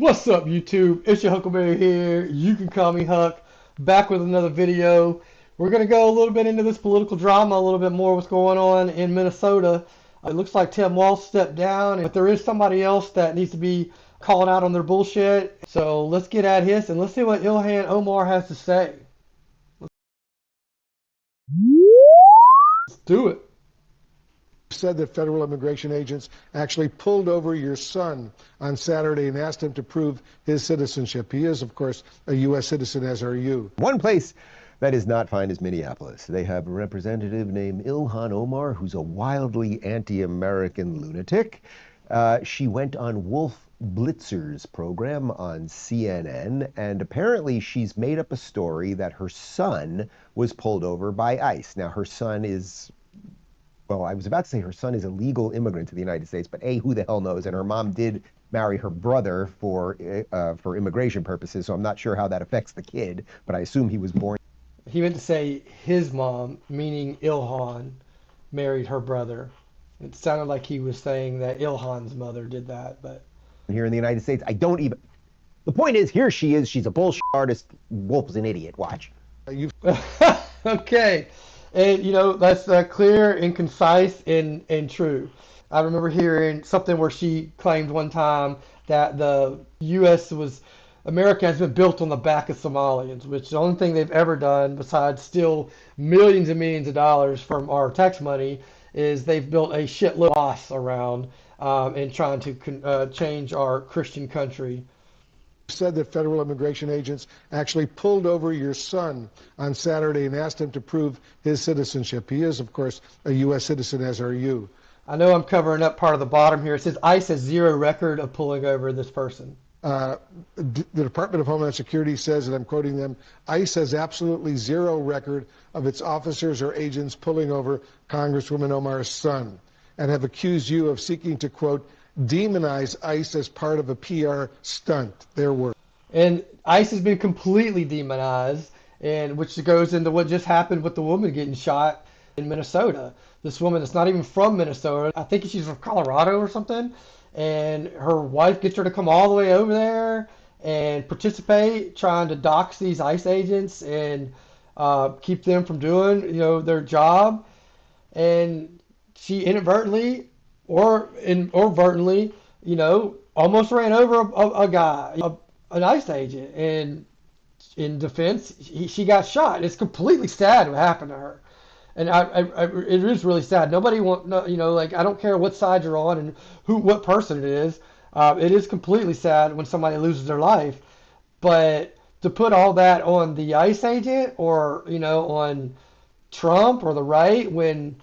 What's up, YouTube? It's your Huckleberry here. You can call me Huck. Back with another video. We're going to go a little bit into this political drama, a little bit more what's going on in Minnesota. It looks like Tim Walz stepped down, but there is somebody else that needs to be called out on their bullshit. So let's get at his and let's see what Ilhan Omar has to say. Let's do it. Said that federal immigration agents actually pulled over your son on Saturday and asked him to prove his citizenship. He is, of course, a U.S. citizen, as are you. One place that is not fine is Minneapolis. They have a representative named Ilhan Omar, who's a wildly anti-American lunatic. She went on Wolf Blitzer's program on CNN, and apparently she's made up a story that her son was pulled over by ICE. Now, her son is... Well, I was about to say her son is a legal immigrant to the United States, but A, who the hell knows? And her mom did marry her brother for immigration purposes, so I'm not sure how that affects the kid, but I assume he was born. He meant to say his mom, meaning Ilhan, married her brother. It sounded like he was saying that Ilhan's mother did that, but... Here in the United States, I don't even... The point is, here she is, she's a bullshit artist, Wolf's an idiot, watch. Okay. And, you know, that's clear and concise and true. I remember hearing something where she claimed one time that the America has been built on the back of Somalians, which the only thing they've ever done besides steal millions and millions of dollars from our tax money is they've built a shitload of loss around and trying to change our Christian country. Said that federal immigration agents actually pulled over your son on Saturday and asked him to prove his citizenship. He is, of course, a U.S. citizen, as are you. I know I'm covering up part of the bottom here. It says ICE has zero record of pulling over this person. The Department of Homeland Security says, and I'm quoting them, ICE has absolutely zero record of its officers or agents pulling over Congresswoman Omar's son, and have accused you of seeking to, quote, demonize ICE as part of a PR stunt, their word. And ICE has been completely demonized, and which goes into what just happened with the woman getting shot in Minnesota. This woman that's not even from Minnesota, I think she's from Colorado or something, and her wife gets her to come all the way over there and participate, trying to dox these ICE agents and keep them from doing, you know, their job. And she inadvertently or inadvertently, you know, almost ran over a guy, an ICE agent, and in defense, she got shot. It's completely sad what happened to her, and it is really sad. Nobody you know, like, I don't care what side you're on and what person it is. It is completely sad when somebody loses their life, but to put all that on the ICE agent or, you know, on Trump or the right, when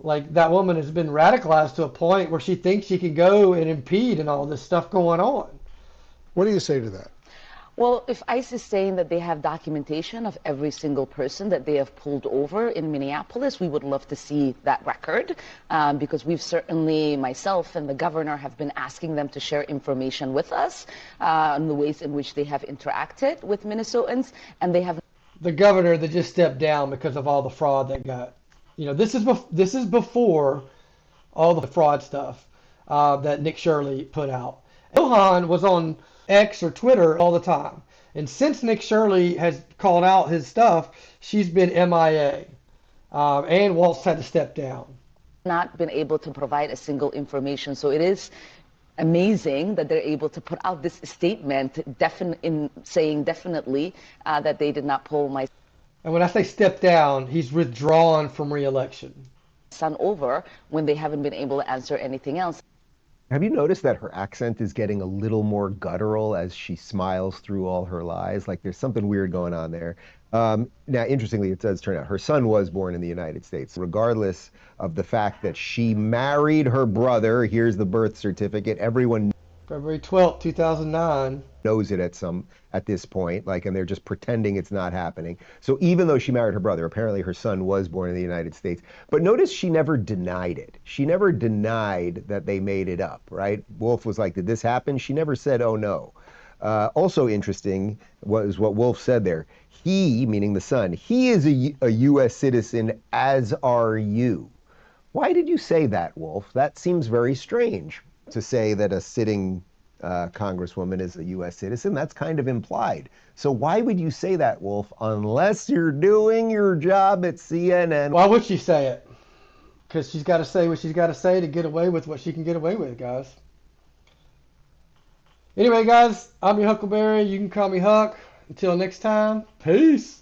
like that woman has been radicalized to a point where she thinks she can go and impede and all this stuff going on. What do you say to that? Well, if ICE is saying that they have documentation of every single person that they have pulled over in Minneapolis, we would love to see that record, because we've certainly, myself and the governor, have been asking them to share information with us on the ways in which they have interacted with Minnesotans, and they have... The governor that just stepped down because of all the fraud that got... You know, this is before all the fraud stuff that Nick Shirley put out. Ilhan was on X or Twitter all the time. And since Nick Shirley has called out his stuff, she's been MIA. And Walz had to step down. Not been able to provide a single information. So it is amazing that they're able to put out this statement saying definitely that they did not pull my And when I say step down, he's withdrawn from re-election. son over when they haven't been able to answer anything else. Have you noticed that her accent is getting a little more guttural as she smiles through all her lies? Like there's something weird going on there. Now, interestingly, it does turn out her son was born in the United States. Regardless of the fact that she married her brother, here's the birth certificate, everyone February 12th, 2009. knows it at this point, like, and they're just pretending it's not happening. So even though she married her brother, apparently her son was born in the United States. But notice she never denied it. She never denied that they made it up, right? Wolf was like, did this happen? She never said, oh no. Also interesting was what Wolf said there. He, meaning the son, he is a U.S. citizen, as are you. Why did you say that, Wolf? That seems very strange, to say that a sitting congresswoman is a U.S. citizen. That's kind of implied. So why would you say that, Wolf, unless you're doing your job at CNN? Why would she say it? Because she's got to say what she's got to say to get away with what she can get away with, guys. Anyway, guys, I'm your Huckleberry. You can call me Huck. Until next time, peace.